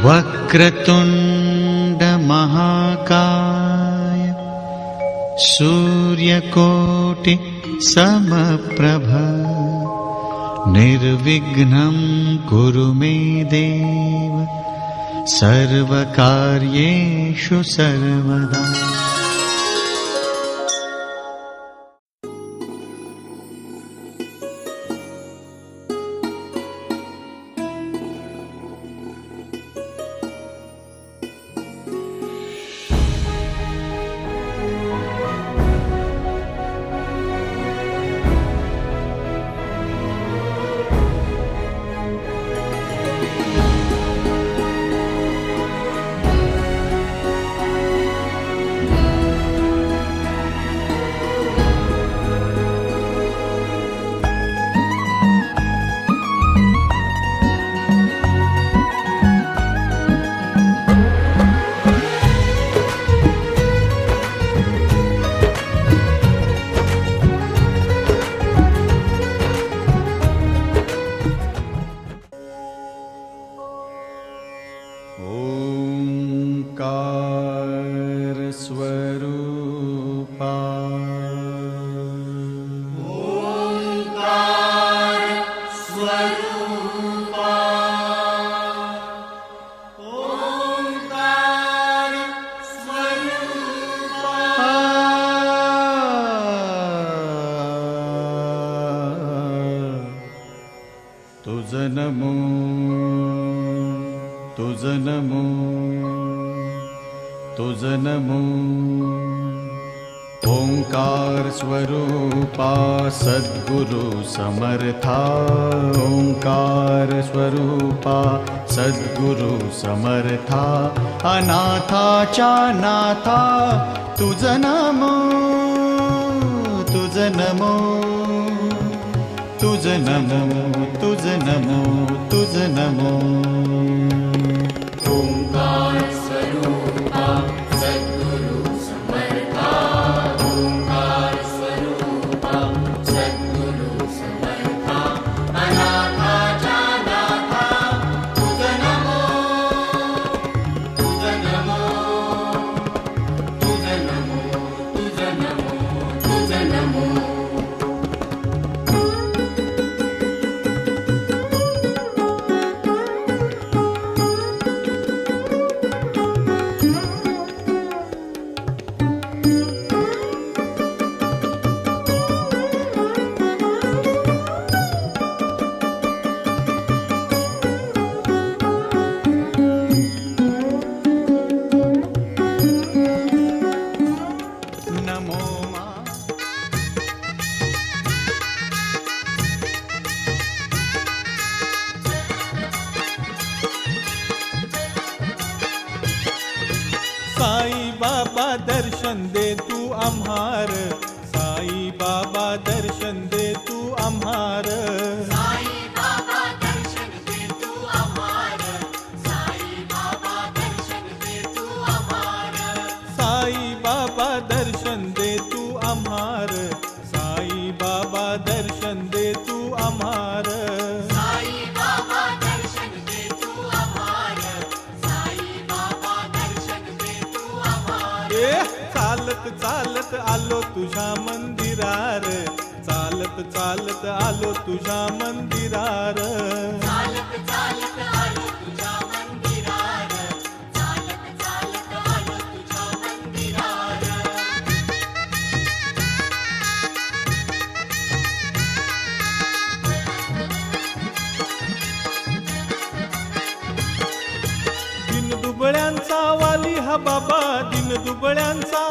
वक्रतुंड महाकाय सूर्यकोटि समप्रभ निर्विघ्नं कुरु मे देव सर्वकार्येषु सर्वदा। ओंकार स्वरूपा ओंकार स्वरूपा ओंकार स्वरूपा तुझ नमो तुझ नमो तुझ नमो। ओंकार स्वरूपा सद्गुरु समर्था ओंकार स्वरूपा सद्गुरु समर्था अनाथाच्या नाथा तुझ नमो तुझ नमो तुझ नमो तुझ नमो तुझ नमो। ओंकार स्वरूपा सद्गुरु समर्था ओंकार स्वरूपा सद्गुरु समर्था अनाथाच्या नाथा तुझ नमो तुझ नमो तुझ नमो तुझ नमो तुझ नमो। साई बाबा दर्शन दे तू आम्हार साई बाबा दर्शन दे तू आम्हार साई बाबा दर्शन दे तू आम्हार साई बाबा दर्शन दे तू आम्हार साई बाबा दर्शन दे तू आम्हार साई बाबा दर्शन दे तू आम्हार साई बाबा दर्शन दे तू आम्हार साई बाबा दर्शन दे तू आम्हार। चालत चालत आलो तुझ्या मंदिरार चालत चालत आलो तुझ्या मंदिरार चालत चालत आलो तुझ्या मंदिरार चालत चालत आलो तुझ्या मंदिरार। दिन दुबळ्यांचा वाली हा बाबा दिन दुबळ्यांचा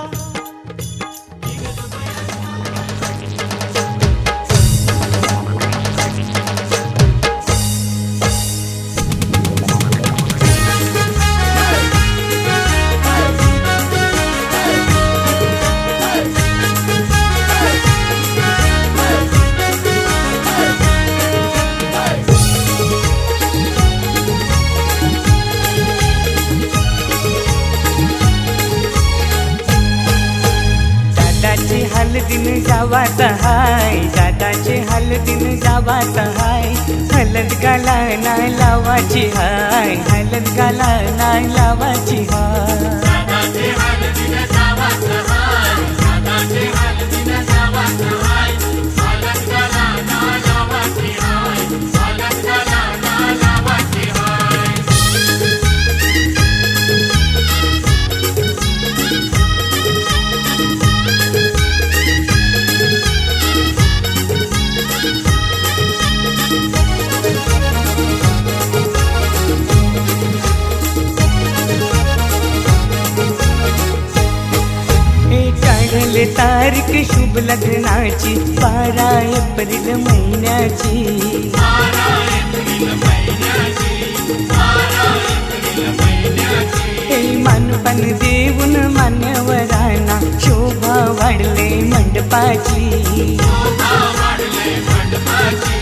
गावात हाय हलद गाला नाही लावाची हाय हलद गाला नाही लावाची हाय दादाचे हलदीन गावात हाय दादाचे हलदीन गावात हाय हलद गाला ना लावाची हाय हलद गाला ना लावाची हाय काढले तारीख शुभ लग्नाची 12 एप्रिल महिन्याची 12 एप्रिल महिन्याची 12 एप्रिल महिन्याची हे मानपण देऊन मान्यवरांना शोभा वाढले मंडपाची शोभा वाढले मंडपाची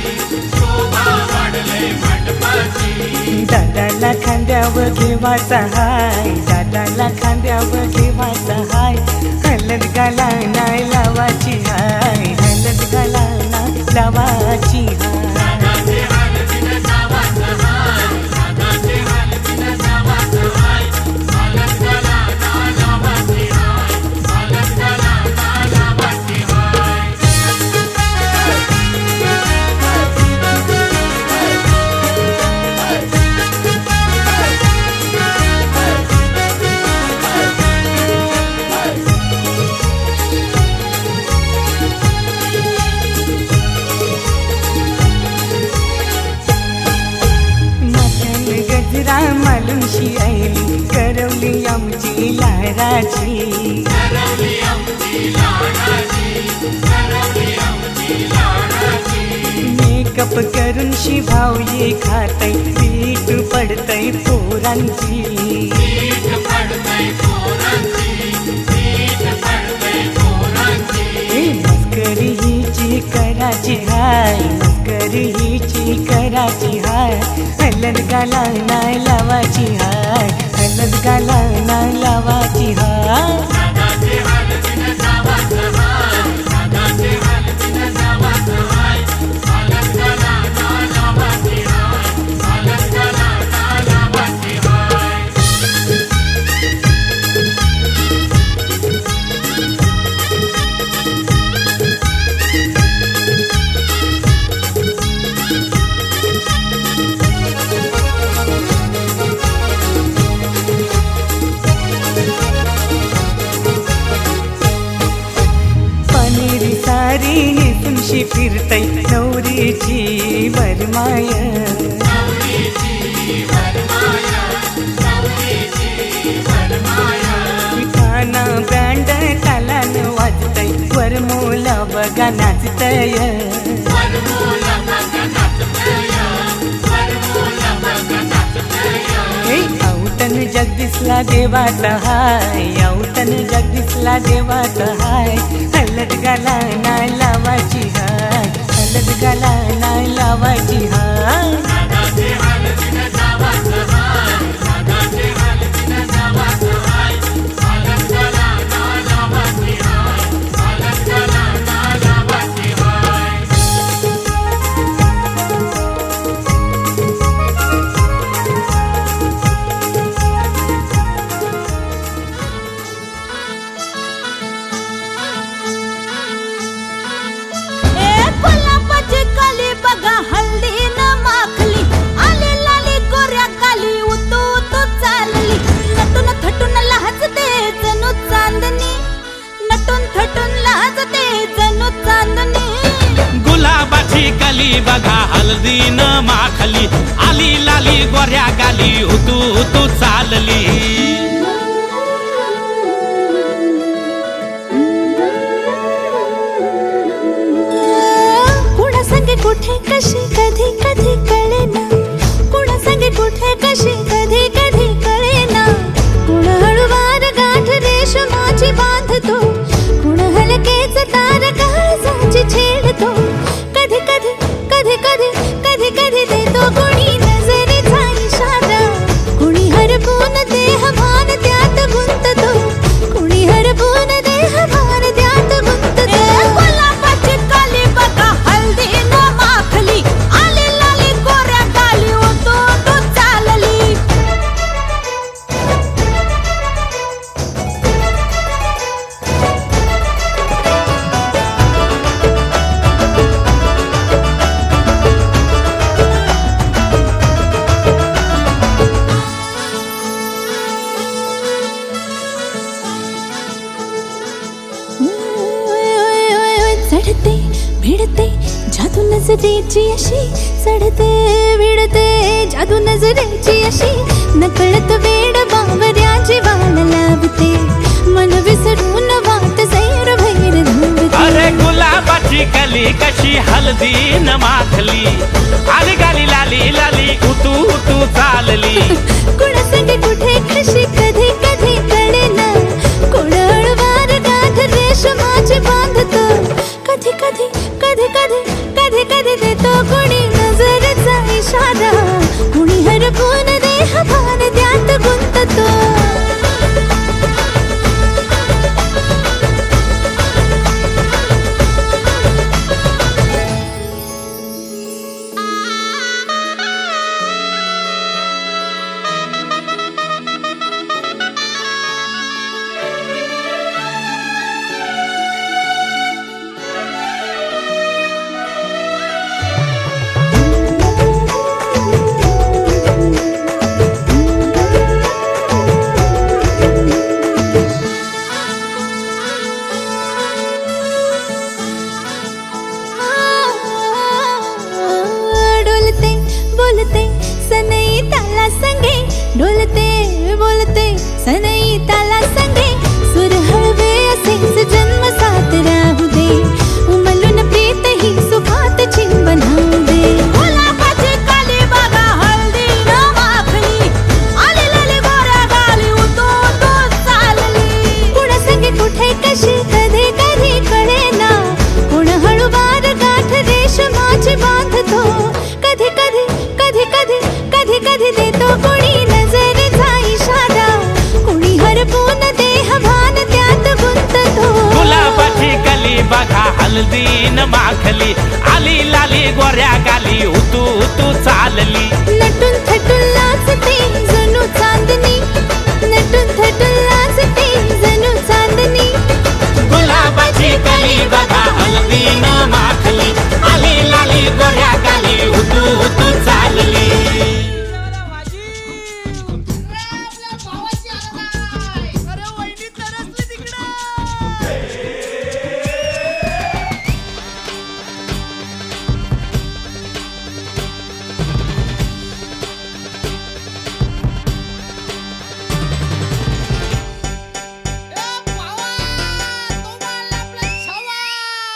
शोभा वाढले मंडपाची दादाला खांद्यावर घेवाचा हाय दादाला खांद्यावर घेवाचा हाय हलद गाला नाही लावाची हाय हलद गाला नाही लावाची हाय दादाचे हलदीन गावात हाय दादाचे हलदीन गावात हाय हलद गाला ना लावाची हाय हलद गाला ना लावाची हाय माथ्यान गजरा मालूनशी आईली करवली आमची लाराची करवली आमची लाडाची करवली आमची लाडाची मेकअप करून शिभावली खातय पीठ पडतय पोरांची पीठ पडतय पोरांची पीठ पडतय पोरांची मस्करी हिची कराची हाय मस्करी हिची कराची हाय हलद गाला नाही लावाची हाय हलद गाला नाही लावाची हाय दादाचे हलदीन गावात हाय दादाचे हलदीन गावात हाय हलद गाला ना लावाची हाय हलद गाला ना लावाची हाय पनीरी सारी नेसूनशी फिरतय नवरीची वरमाय नवरीची वरमाया नवरीची वरमाया काना बँड तालान वाजतय वरमोला बघा नाचतय वरमोला बघा नाचतय वरमोला बघा नाचतय हे औटन जगदीशला देवाचा हाय औटन जगदीशला देवाचा हाय हलद गाला नाही लावाची हाय हलद गाला नाही लावाची हाय दादाचे हलदीन गावात हाय दादाचे हलदीन गावात हाय हलद गाला ना लावाची हाय हलद गाला ना लावाची हाय गुलाबाची कली बघा हल्दी न माखली आली लाली गोऱ्या काली उतू उतू चालली नटून थटून लाजते जणू चांदणी नटून थटून लाजते जणू चांदणी गुलाबाची कली बघा हळदीन माखली आली लाली गोऱ्या गाली उतू उतू चालली कुणा संगे कुठे कशी कधी कधी कळेना कुणा संगे कुठे कशी कधी कधी कळेना कुण हळूवार गाठ रेशमाची बांधतो कुण हलकेच तार काळजाची छेडतो कधी कधी कधी कधी कधी कधी देतो कुणी नजरेचा इशारा कुणी हरपून देह भान त्यात गुंततो कुणी हरपून देह भान त्यात गुंततो गुलाबाची काली बघा हल्दी न माखली नजरेची अशी चढते विडते जादू नजरेची अशी नकळत वेड बावऱ्या जीवाला लावते मन विसरून वाट सैर भैर धावते अरे गुलाबाची कली कशी हळदी न माखली आली गाली लाली लाली उतू उतू चालली कुणासंगे कुठे कशी कधी कधी कळेना कोण हळवार गाठ रेशमाची बांधतो कधी कधी कधी कधी कधी कधी देतो कोणी नजरेचा इशारा कुणी हरपून देह भान त्यात गुंततो डोलते बोलते सनई ताला संगे डोलते बोलते सनई ताला संगे सुर हळवे असेच जन्म साथ राहू दे उमलून प्रीत ही सुखात चिंबन होऊ दे गुलाबाची काली बघा हळदी न माखली आली लाली गोऱ्या गाली उतू उतू चालली कुणा संगे कुठे कशी कधी कधी कळेना कोण हळूवार गाठ रेशमाची बांधतो कधी कधी कधी कधी कधी कधी देतो कोणी नजरेचा इशारा कोणी हरपून देह भान त्यात गुंततो गुलाबाची कली बघा हळदी न माखली आली लाली गोऱ्या गाली उतू उतू चालली नटून थटून लाजते जणू चांदणी नटून थटून लाजते जणू चांदणी गुलाबाची कली बघा हळदी न माखली आली लाली गोऱ्या गाली उतू उतू चालली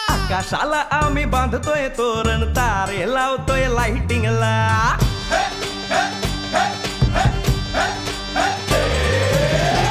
आकाशाला आम्ही बांधतोय तोरण तारे लावतोय लाइटिंगला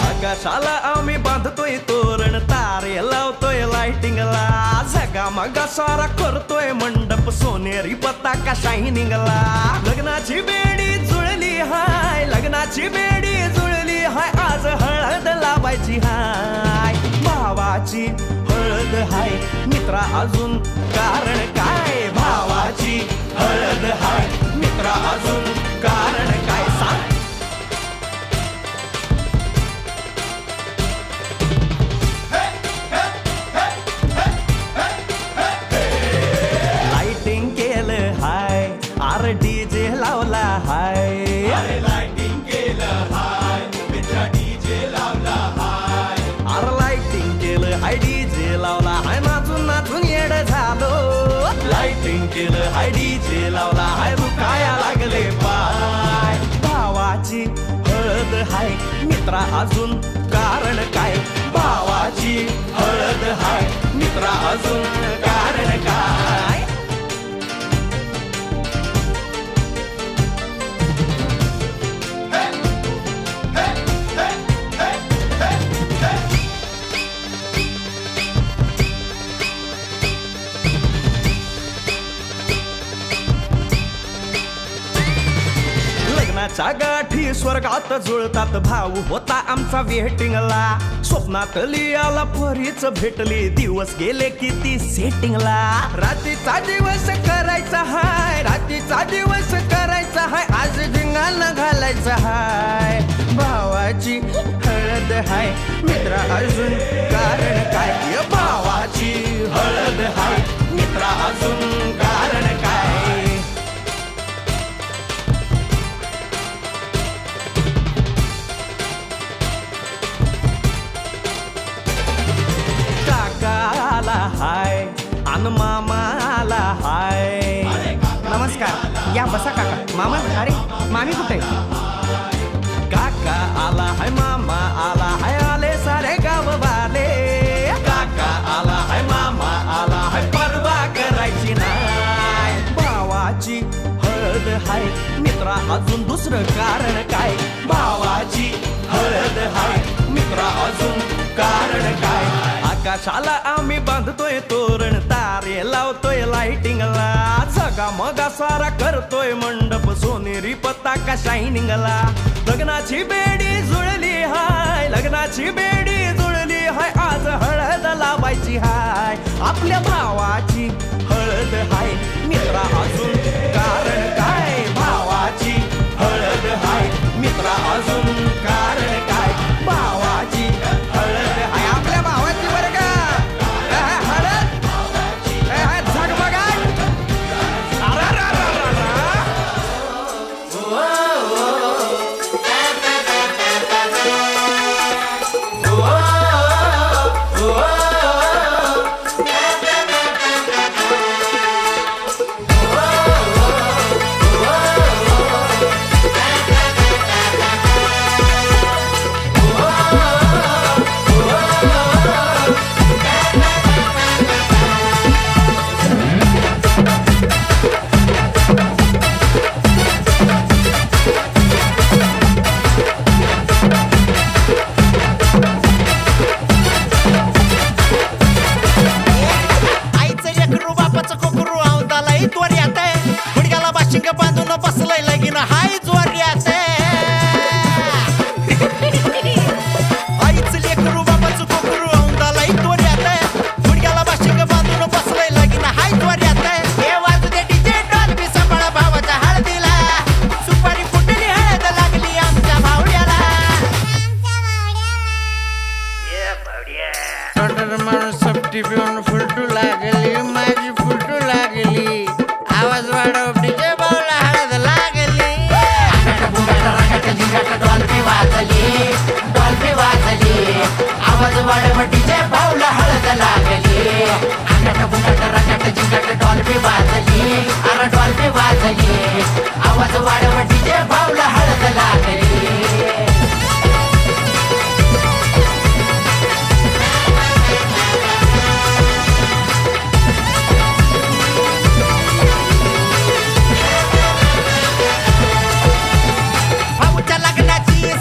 आकाशाला आम्ही बांधतोय तोरण तारे लावतोय लाइटिंगला जगा मगा सारा करतोय मंडप सोनेरी पताका शायनिंगला लग्नाची बेडी जुळली हाय लग्नाची बेडी जुळली हाय आज हळद लावायची हाय भावाची हळद हाय मित्रा अजून कारण काय भावाची हळद हाय मित्रा अजून कारण काय सांग लाइटिंग केलं हाय आर डीजे लावला हाय लाइटिंग केलं हाय मित्रा डीजे लावला हाय आर लाइटिंग केलं हाय डीजे लावला हाय नाचून नाचून येड झालो लाइटिंग केलं हाय डीजे लावला हाय दुखाया लागले पाय भावाची हळद हाय मित्रा अजून कारण काय भावाची हळद हाय मित्रा अजून कारण काय लग्नाच्या गाठी स्वर्गात जुळतात भाऊ होता आमचा वेटिंगला स्वप्नात लियाला परीच भेटली दिवस गेले किती सेटिंगला रात्रीचा दिवस करायचा हाय रात्रीचा दिवस करायचा हाय आज धिंगाणा घालायचा हाय भावाची हळद हाय मित्रा अजून कारण काय भावाची हळद हाय मित्रा अजून कारण काय काकाला हाय अन मामाला हाय नमस्कार या बसा काका. मामा अरे मामी कुठे? काका आला है मामा आला है आले सारे गाव वाले. काका आला है मामा आला है परवा करायची नाही. भावाची हळद हाय मित्रा अजून दुसरं कारण काय. भावाची हळद हाय मित्रा अजून कारण काय. आकाशाला आम्ही बांधतोय तोरण तारे लावतोय लाइटिंगला. सगा मगा सारा करतोय मंडप सोनेरी पताका शायनिंगला. लग्नाची बेडी जुळली हाय लग्नाची बेडी जुळली हाय. आज हळद लावायची हाय आपल्या भावाची हळद हाय मित्रा अजून कारण काय. भावाची हळद हाय मित्रा अजून कारण काय. भावाची हळद हाय आपल्या भावाची बरं का हळद झगमगाट. बांधून बसलंय लगीन हाय जोऱ्यात. आईच लेकरू बापाचं कोकरू औंदालाय तोऱ्यात. गुडघ्याला बाशिंग बांधून बसलंय लगीन हाय जोऱ्यात. हे वाजू दे डीजे डॉल्बी सांभाळा भावाच्या हळदीला. सुपारी फुटली हळद लागली आमच्या भावड्याला. माणूस सपटी पिऊन फुलटू लागली माझी फुलटू लागली. आवाज वाढव डीजे बावला हळद लागली. डॉल्बी वाजली डॉल्बी वाजली. आवाज वाढव डीजे भाऊला हळद लागली. अंगठ बुंगट रंगट जिंगट डॉल्बी वाजली. अरे डॉल्बी वाजली. आवाज वाढव डीजे भाऊला हळद लागली.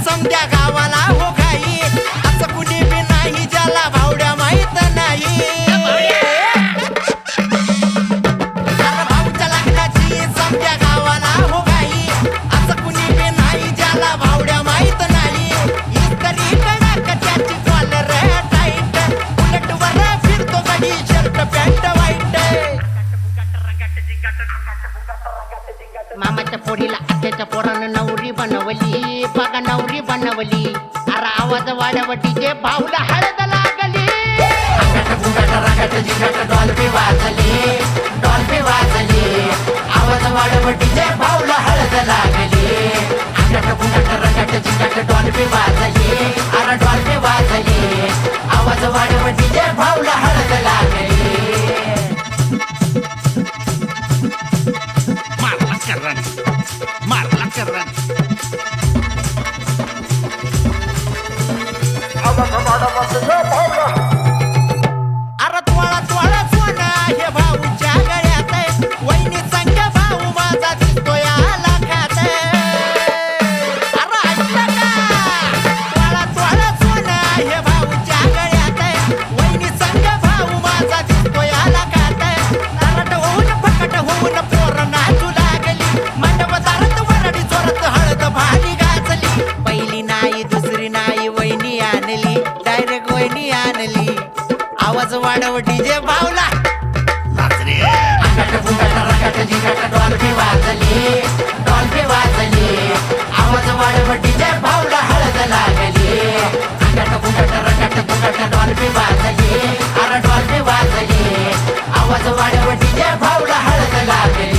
समद्या गावाला हो घाई. असं कुणी बी नाही ज्याला भावड्या माहित नाही. भाऊच्या लग्नाची समद्या गावाला हो घाई. असं कुणी बी नाही ज्याला भावड्या माहित नाही. इस्त्री कडक त्याची कॉलर टाईट. उलटवर फिरतो गडी शर्ट पॅन्ट वाईट. मामाच्या पोरीला आत्याच्या पोरानं नवरी बनवली. बघा नवरी बनवली. अरे आवाज वाढव डीजे भाऊला हळद लागली. रंगट जिंगट डॉल्बी वाजली डॉल्बी वाजली. आवाज वाढव डीजे भाऊला हळद लागली. अंगठ बुंगट रंगट जिंगट डॉल्बी वाजली. अरे डॉल्बी वाजली. आवाज वाढव डीजे भाऊला हळद लागली. मारला करन अरे तोळा तोळा सोना हे भाऊच्या गळ्यात. वहिनी संग भाऊ माझा दिसतोय लाखात. अरे ऐकलं का तोळा तोळा सोना हे भाऊच्या गळ्यात. वहिनी संग भाऊ माझा दिसतोय लाखात. तरट होऊन फकट होऊन पोर नाचू लागली. मंडपदारात वरडी चोरत हळद भारी गाजली. पहिली नाही दुसरी नाही वहिनी आणली. डायरेक्ट वहिनी आणली. आवाज वाढव डीजे भावला. अंगठ बुंगट रंगट जिंगट डॉल्बी वाजली डॉल्बी वाजली. आवाज वाढव डीजे भावला हळद लागली. अंगठ बुंगट रंगट बुंगट डॉल्बी वाजली. अरे डॉल्बी वाजली. आवाज वाढव डीजे भावला हळद लागली.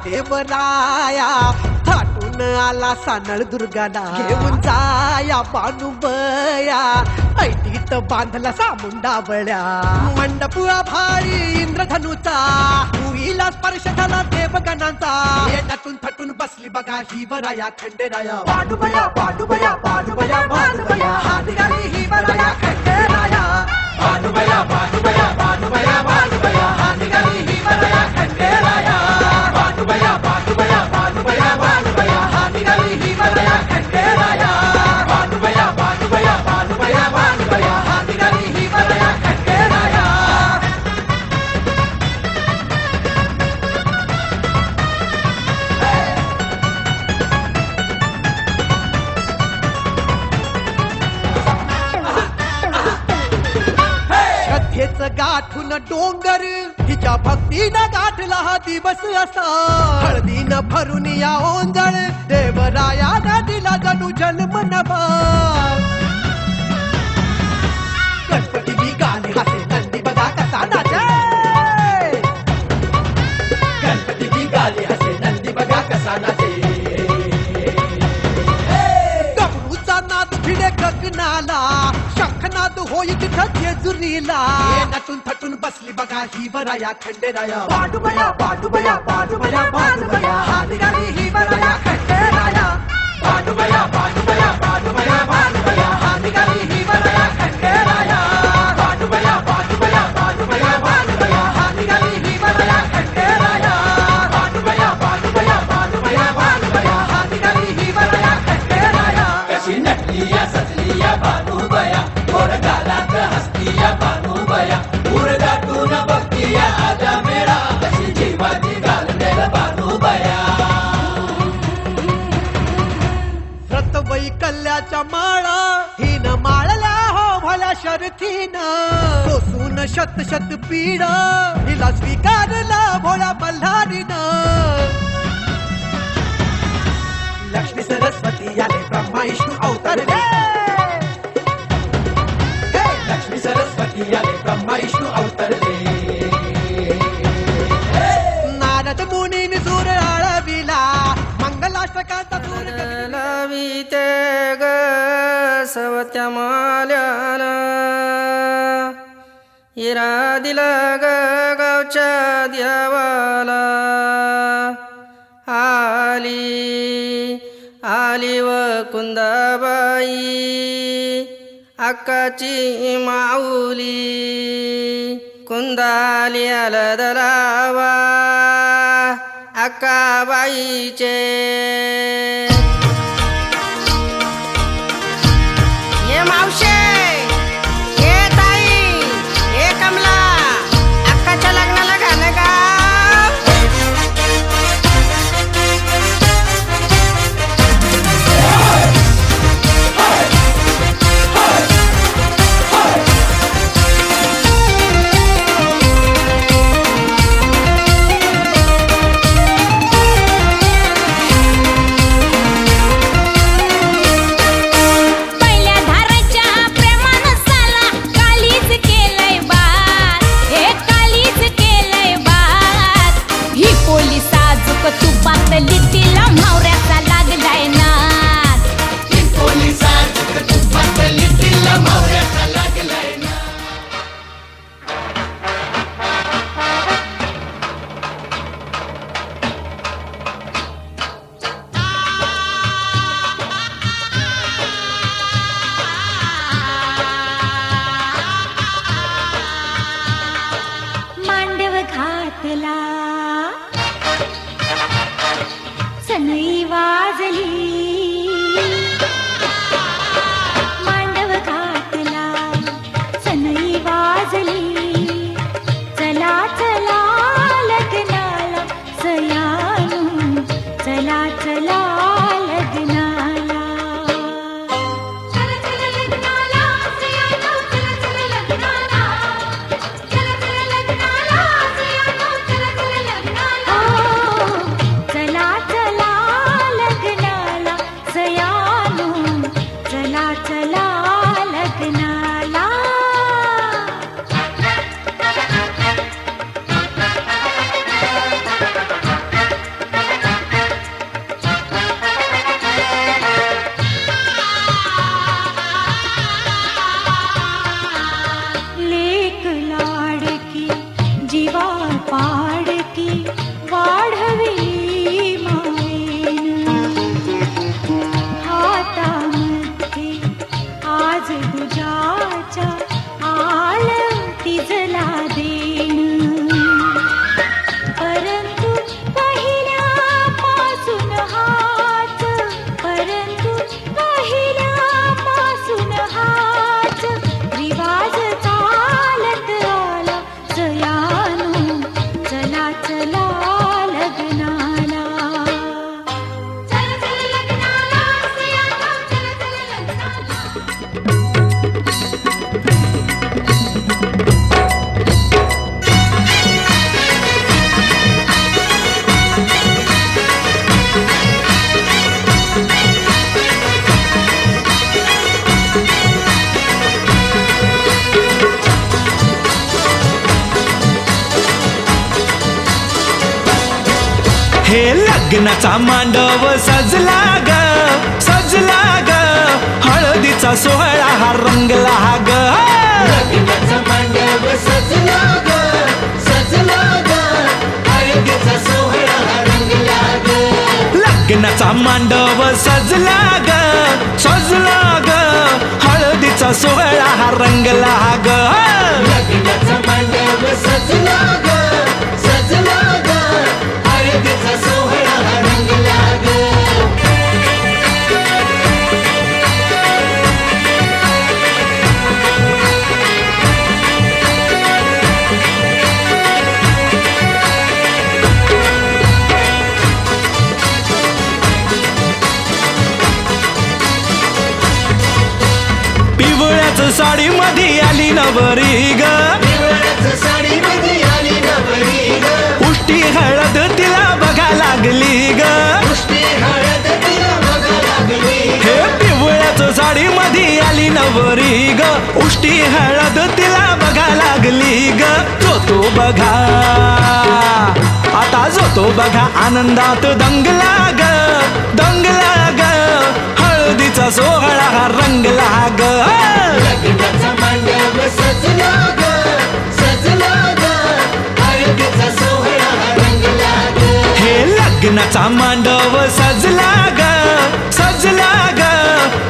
देवराया थाटून आला सानळ दुर्गाला घेऊन जाया बानुबया ऐटीत बांधला सामुंडा बळ्या मंडप भारी इंद्रधनुचा भुईला स्पर्श झाला देवगणांचा येटातून थटून बसली बघा ही वराया खंडेराया बानुबया बानुबया बानुबया बानुबया हात घाली ही वराया खंडेराया बानुबया बानुबया बानुबया बानुबया हात घाली ही वराया खंडेराया बानुबया बानुबया बानुबया बानुबया हात घाली ही वराया खंडेराया बानुबया बानुबया बानुबया बानुबया हात घाली ही वराया खंडेराया श्रद्धेच गाठून डोंगर हिच्या भक्तीनं गाठला हा दिवस असा हळदीनं भरून या ओंजळ देवरायानं दिला जणू जन्म नभा गणपती निघाले हाते नंदी बघा कसा नाचे गणपती निघाले हाते नंदी बघा कसा नाचे गबरूचा नाद भिडे गगनाला शंखनाद होई तिथं जेजुरीला नटून थटून बसली बघा ही वराया खंडेराया बानुबया बानुबया बानुबया बानुबया हात घाली ही वराया खंडेराया बानुबया बानुबया बानुबया बानुबया हात घाली ही वराया खंडेराया बानुबया बानुबया बानुबया बानुबया हात घाली ही वराया खंडेराया बानुबया बानुबया बानुबया बानुबया हात घाली ही वराया खंडेराया कशी नटली या सजली या बानुबया गोड गालात हसती या बानुबया उरगाटून बघती या आजा मेळा कशी जीवाची घालनेल बानुबया व्रत वैकल्याच्या माळा हिन माळल्या हो भल्या शर्थीनं कोसून शत शत पीड हिला स्वीकारला भोळ्या मल्हारीनं लक्ष्मी सरस्वती आले ब्रह्मा विष्णू अवतरले लक्ष्मी सरस्वती आले ब्रह्मा विष्णू अवतरले नारद मुनीन सूर आळविला मंगलाष्टकांचा सूर लाविते ग सवत्या माल्याला हिरा दिला ग गावच्या देवाला आली व कुंदाबाई अक्काची माऊली कुंदाली दलावा अक्काबाईचे ये मावशे ये ताई ये कमला अक्काच्या लग्नाला घाल का सनई वाजली मांडव घातला सनई वाजली चला चला लग्नाला सयानू चला चला लग्नाला चला चला लग्नाला सयानू चला चला लग्नाला चला चला लग्नाला सयानू चला चला लग्नाला चला चला लग्नाला सयानू चला चला लग्नाला तुझ्याच्या आलतीजला देण परंतु पहिल्यापासून हाच रिवाज चालत आला जयानो चला चला लग्नाला चला चला लग्नाला जयानो चला चला लग्नाला हे लग्नाचा मांडव सजला ग सजला ग हळदीचा सोहळा हा रंगला ग लग्नाचा मांडव सजला ग सजला ग हळदीचा सोहळा हा रंगला ग लग्नाचा मांडव सजला ग सजला ग हळदीचा सोहळा हा रंगला ग लग्नाचा मांडव सजला ग सजला ग हळदीचा सोहळा हा रंगला ग पिवळ्याच साडी मध्ये आली नवरी ग पिवळ्याच साडीमध्ये आली नवरी ग उष्टी हळद तिला बघा लागली ग पुष्टी हळद तिला बघा लागली हे पिवळ्याच साडी मध्ये आली नवरी ग उष्टी हळद तिला बघा लागली ग तो बघा आता जो बघा आनंदात दंगला ग दंगला ग हळदीचा सोहळा हा रंगला ग लग्नाचा मांडव सजला ग सजला ग हळदीचा सोहळा हा रंगला ग हे लग्नाचा मांडव सजला ग सजला ग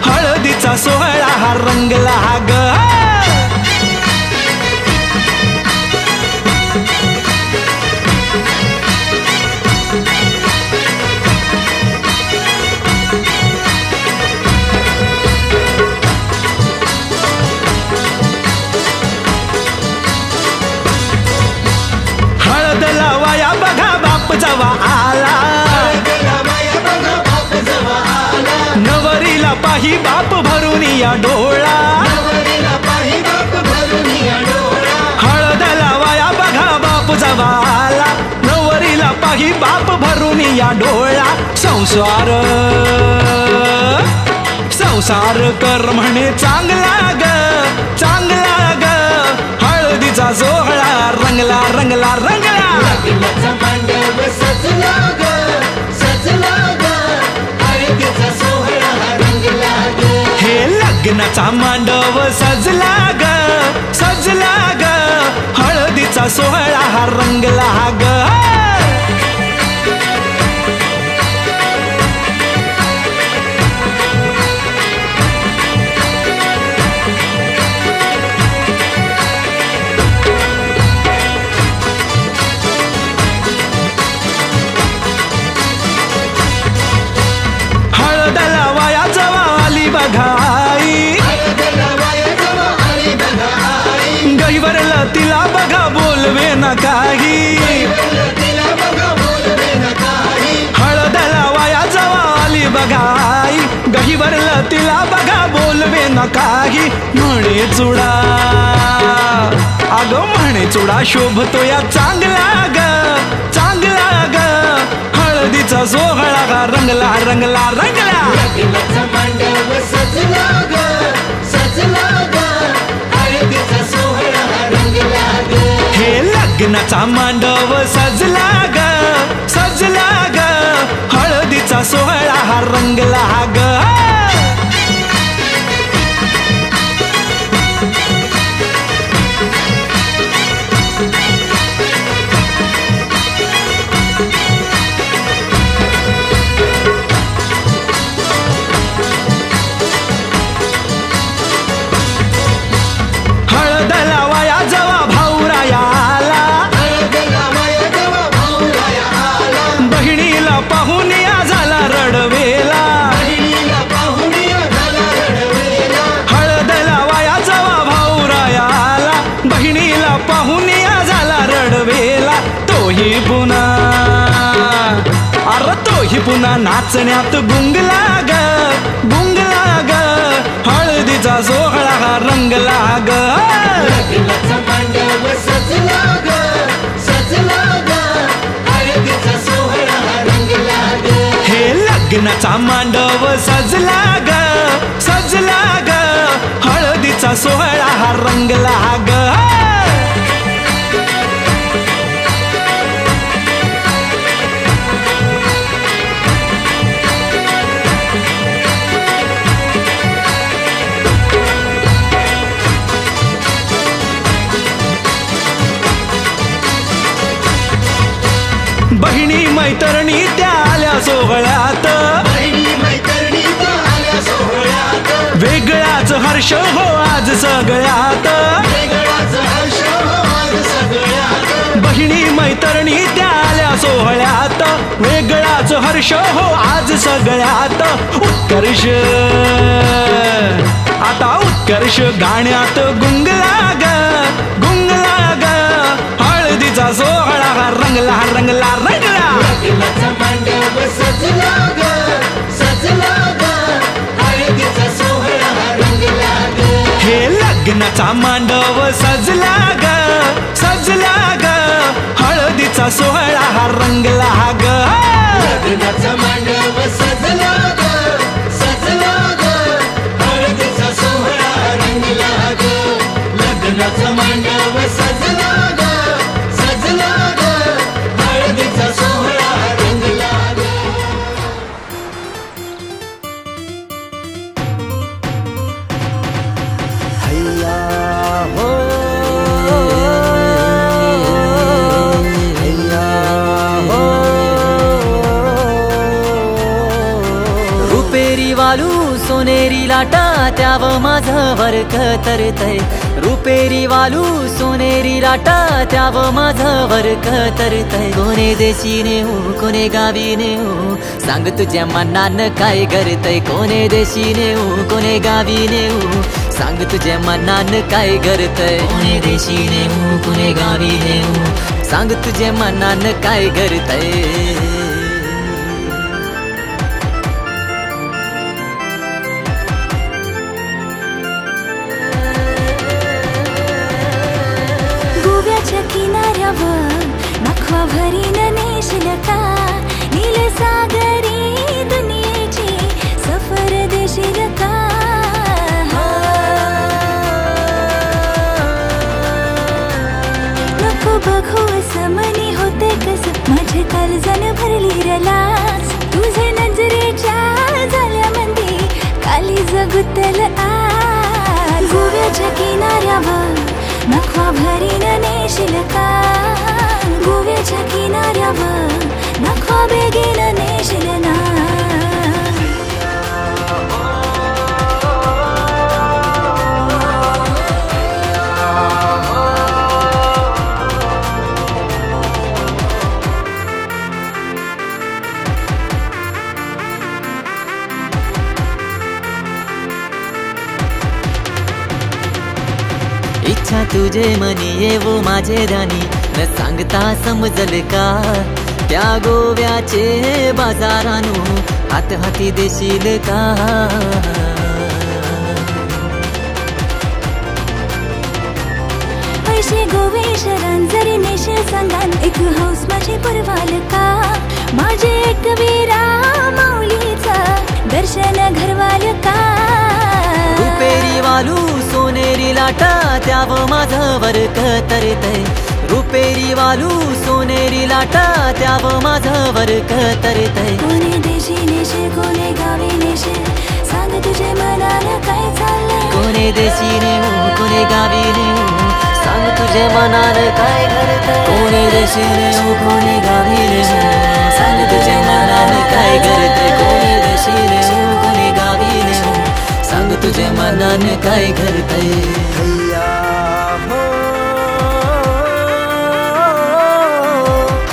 हळदीचा सोहळा हा रंगला ग हळद लावाया बघा बाप जवा आला हळदीला बाया बघा बाप जवा आला नवरीला पाही बाप भरून या डोळा नवरीला पाही बाप भरून या डोळा हळद लावाया बघा बाप जवा आला नवरीला पाही बाप भरून या डोळा संसार संसार कर म्हणे चांगला ग चांगला ग हळदीचा सोहळा रंगला रंगला रंगला लग्नाचा मांडव सजला ग सजला ग हळदीचा सोहळा हा रंगला ग हे लग्नाचा मांडव सजला ग सजला ग हळदीचा सोहळा हा रंगला ग हळद लावाया जवा आली बघाई हळदीला बाया जवा आली बघा आई गैवरला तिला बघा बोलवे न काही तिला बघा बोलवे न काही हळद लावाया जवा आली बघाई गहिवरला तिला बघा बोलवे न काही म्हणे चुडा अगं म्हणे चुडा शोभतो या चांगला ग चांगला ग हळदीचा सोहळा हा रंगला रंगला रंगला लग्नाचा मांडव सजला ग सजला ग हळदीचा सोहळा हा रंगला ग हे लग्नाचा मांडव सजला ग सजला ग हळदीचा सोहळा हा रंगला ग नाचण्यात गुंगला ग गुंगला ग हळदीचा सोहळा हा रंगला ग लग्नाचा मांडव सजला ग सजला ग हळदीचा सोहळा रंगला ग हे लग्नाचा मांडव सजला ग सजला ग हळदीचा सोहळा हा रंगला ग बहिणी मैत्रिणी त्या आल्या सोहळ्यात बहिणी मैत्रिणी आल्या सोहळ्यात वेगळाच हर्ष हो आज सगळ्यात वेगळाच हर्ष आज सगळ्यात बहिणी मैत्रिणी त्या आल्या सोहळ्यात वेगळाच हर्ष हो आज सगळ्यात उत्कर्ष आता उत्कर्ष गाण्यात गुंगला ग गुंगला ग हळदीचा सोहळा हा रंगला रंगला रंगला लग्नाचा मांडव सजला ग सजला ग हळदीचा सोहळा रंगला ग हे लग्नाचा मांडव सजला ग सजला ग हळदीचा सोहळा हा रंगला ग लग्नाचा मांडव सजला ग सजला ग हळदीचा सोहळा रंगला ग लग्नाचा मांडव सजला ग सजला ग हळदीचा सोहळा रंगला ग हैया हो हैया हो रुपेरी वालू सोनेरी लाटा त्याव माझं वर्क तरतय रुपेरी वालू सोनेरी लाटा त्याव माझं वर्क तरतय कोणे देशी नेऊ कोणे गावी नेऊ सांग तुझ्या मनानं काय करतय कोणे देशी नेऊ कोणे गावी नेऊ सांग तुझ्या मनानं काय करतय कोणे देशी नेऊ कोणे गावी नेऊ सांग तुझ्या मनानं काय करतय गोव्याच्या किनाऱ्यावर नखवा भरीन नेशल का नील सागरी दुनियेची सफर देशील का नको बघू समनी होते कस माझे काळजान भरली रलास तुझे नजरेच्या झाल्यामध्ये काली जगुतल आज गोव्याच्या किनाऱ्यावर नखवा भरीन नेशील का गोव्याच्या किनाऱ्यावर नखवा बेगीन नेशील ना इच्छा तुझे मनी येवो माझे राणी न सांगता समजल का त्या गोव्याचे बाजारानू हात हाती देशील का पैसे गोवेश रांजरी नेशील सांगान एक हौस माझे पुरवाल का माझे एक वीरा माऊलीचा दर्शन घरवाल का रुपेरी वालू सोनेरी लाटा त्याव माझं वर्क तरतय रुपेरी वालू सोनेरी लाटा त्याव माझं वर्क तरतय कोणी देशी नेशील कोणी गावी नेशील सांग तुझे मनाला काय चाललंय कोणे देशी नेऊ कोणे गावी नेऊ सांग तुझे मनार काय करतय कोणे देशी नेऊ कोणे गावी नेऊ सांग तुझे मनार काय करतय कोणे देशी नेऊ कोणे गावी नेऊ सांग तुझे मनाने काय करतय हैया हो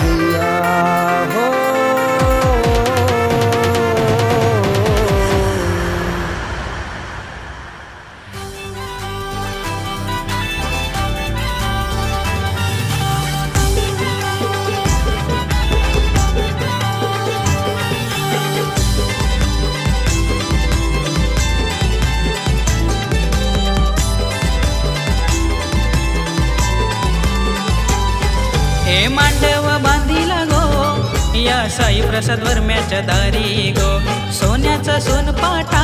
हैया हो साई प्रसाद वर्म्याच्या दारी गो सोन्याचा सोनपाटा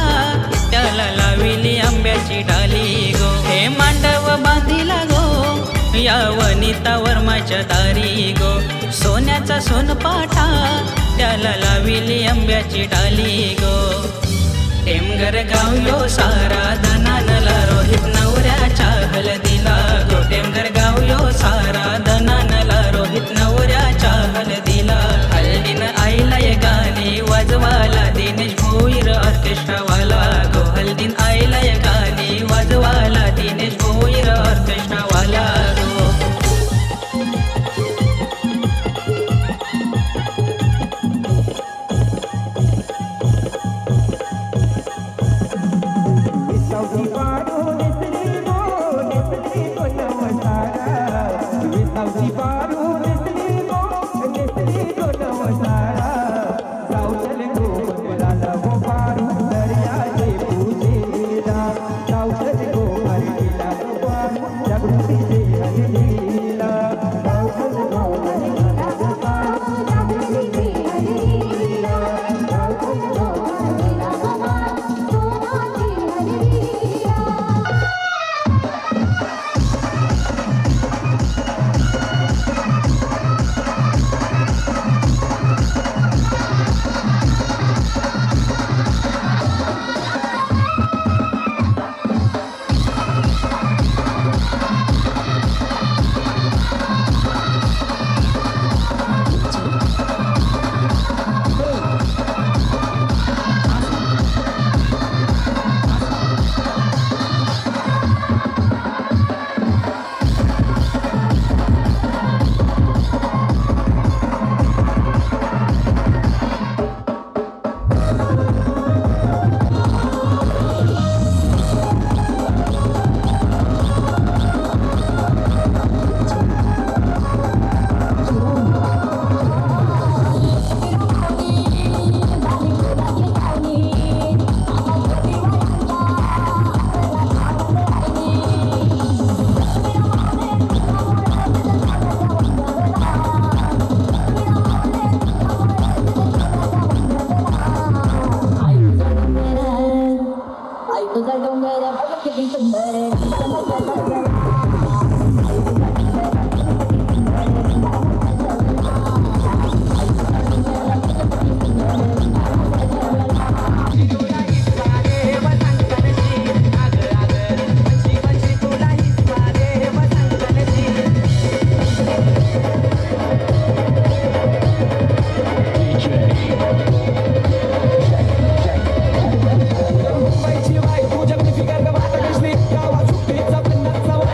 त्याला लाविली आंब्याची डाली गो हे मांडव बांधिला गो या वनिता वर्माच्या दारी गो सोन्याचा सोनपाटा त्याला लाविली आंब्याची डाली गो टेमगर गाव यो सारा धनानला रोहित नवऱ्याच्या हलदीला गो टेमगर गाव यो सारा धनानला रोहित नवऱ्याच्या हलदीला हल्दीन आईला ये गाणी वाजवाला दिनेश भोईर ऑर्केस्ट्रावाला गो हल्दीन आईला ये गाणी वाजवाला दिनेश भोईर ऑर्केस्ट्रावाला गो तुझ्या फिकर गावात दिसली गावात सुट्टीचा पन्नास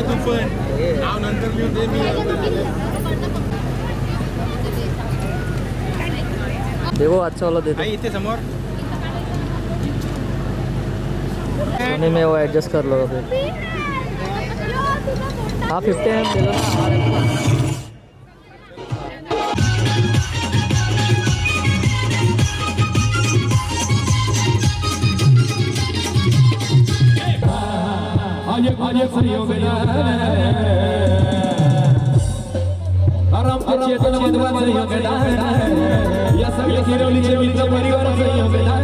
तू पण नाव नंतर लिहून दे मी देखो अच्छा वाला दे दो इथे समोर नहीं मैं वो एडजस्ट कर लो फिर हाँ 50 दे दो ना या सगळ्या गिरवलीचे मित्र परिवाराचं योगदान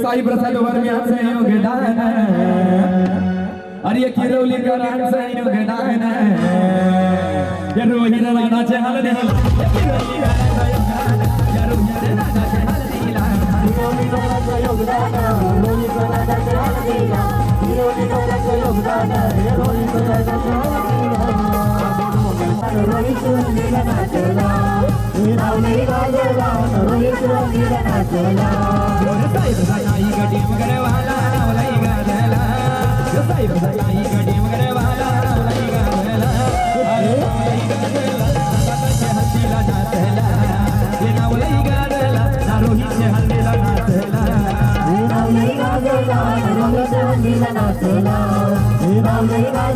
साई प्रसाद वर्म्याचं योगदान अरे किरवलीकरांचं योगदान या रोहित राणाचे हलदीला मुंबईला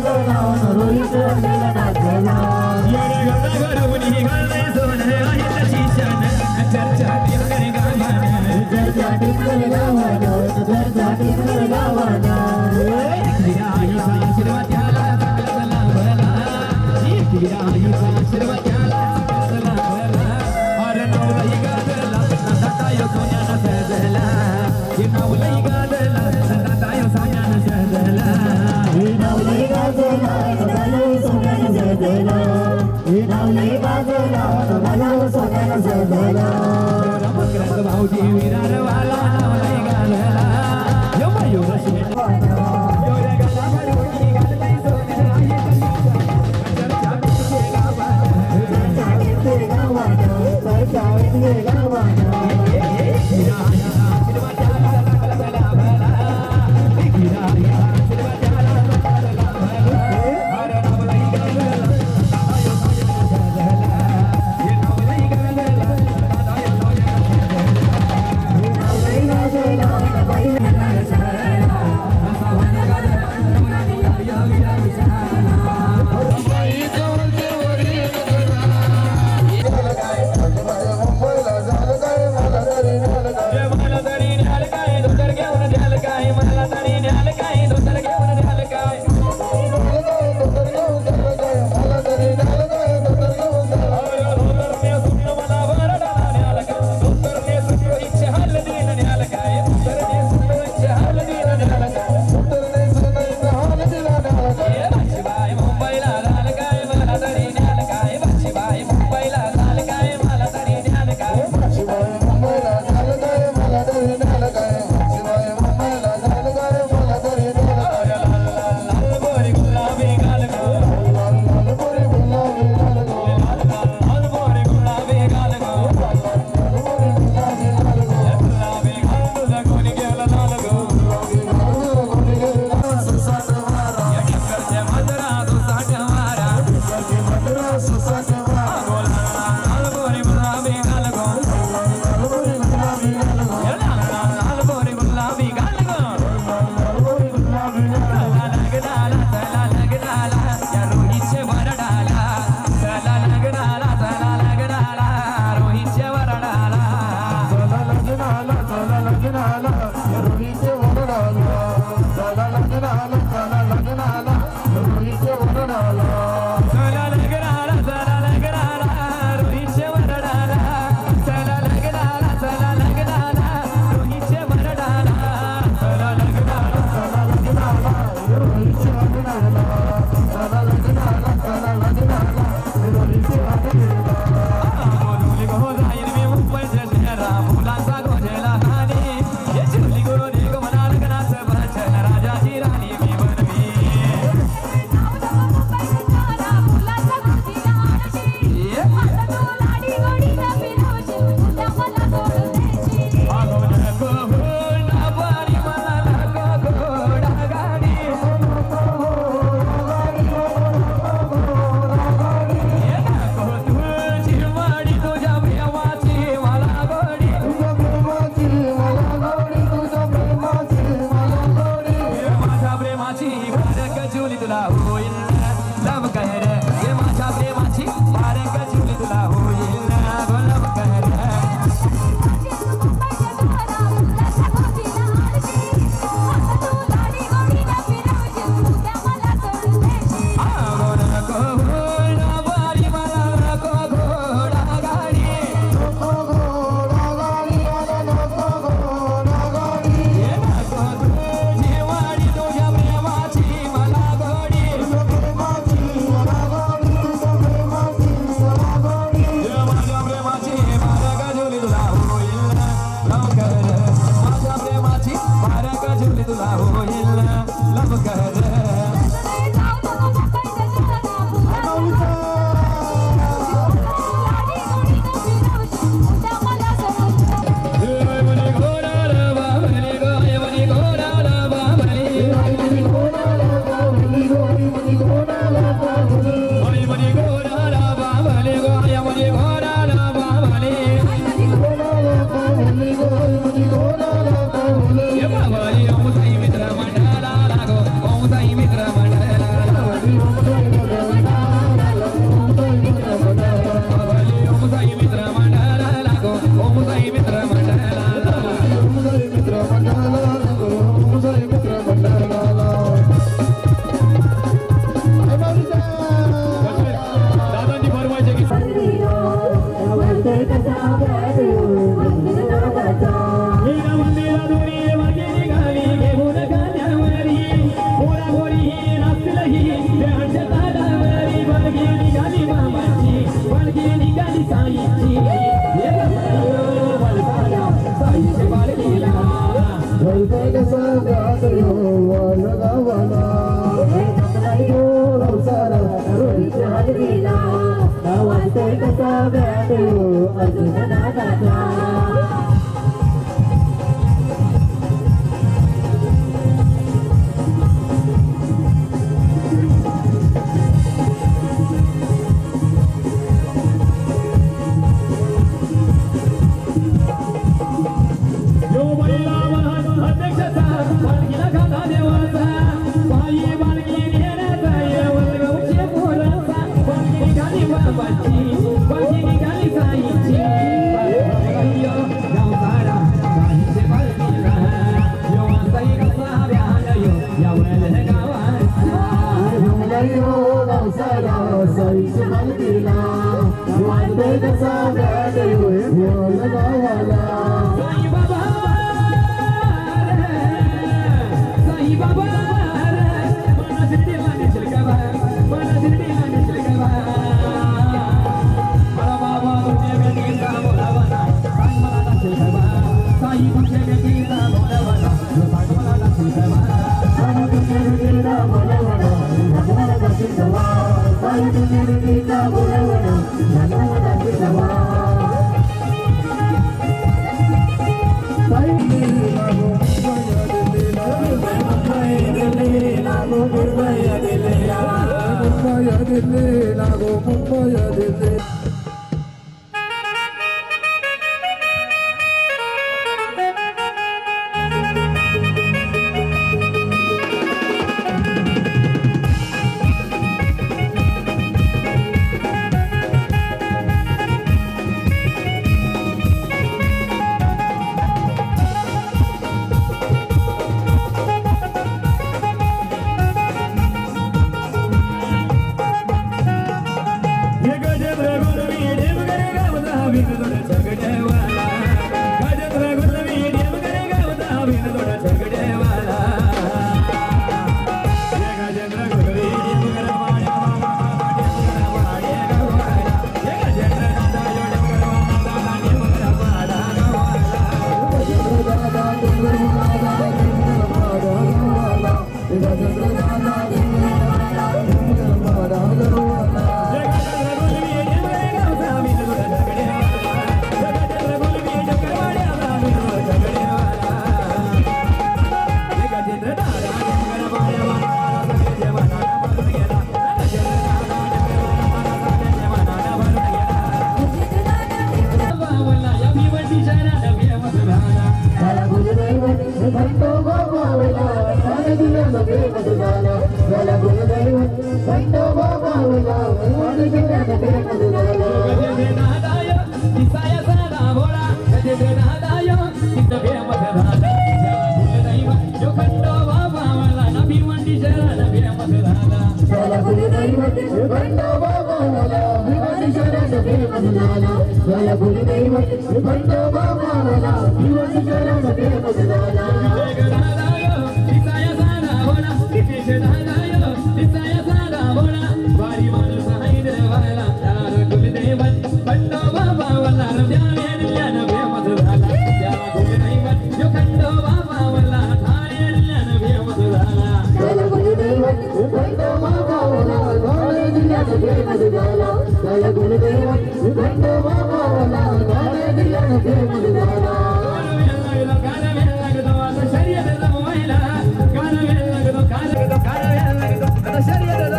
शर्यत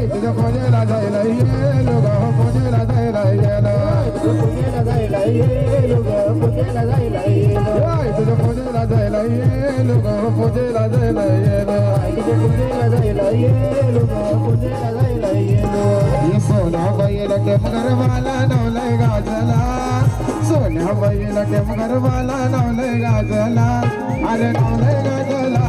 तुझ्या पुण्याला जायला येलो ग पुण्याला जायला येलो पुण्याला जायला येलो ग पुण्याला जायला येलो तुझ्या पुण्याला जायला येलो ग पुण्याला जायला येलो पुण्याला जायला येलो ग पुण्याला जायला येलो सोन्या बैल के मगरवाला नवलय गाजला सोन्या बैल के मगरवाला नवलय गाजला अरे नवलय गाजला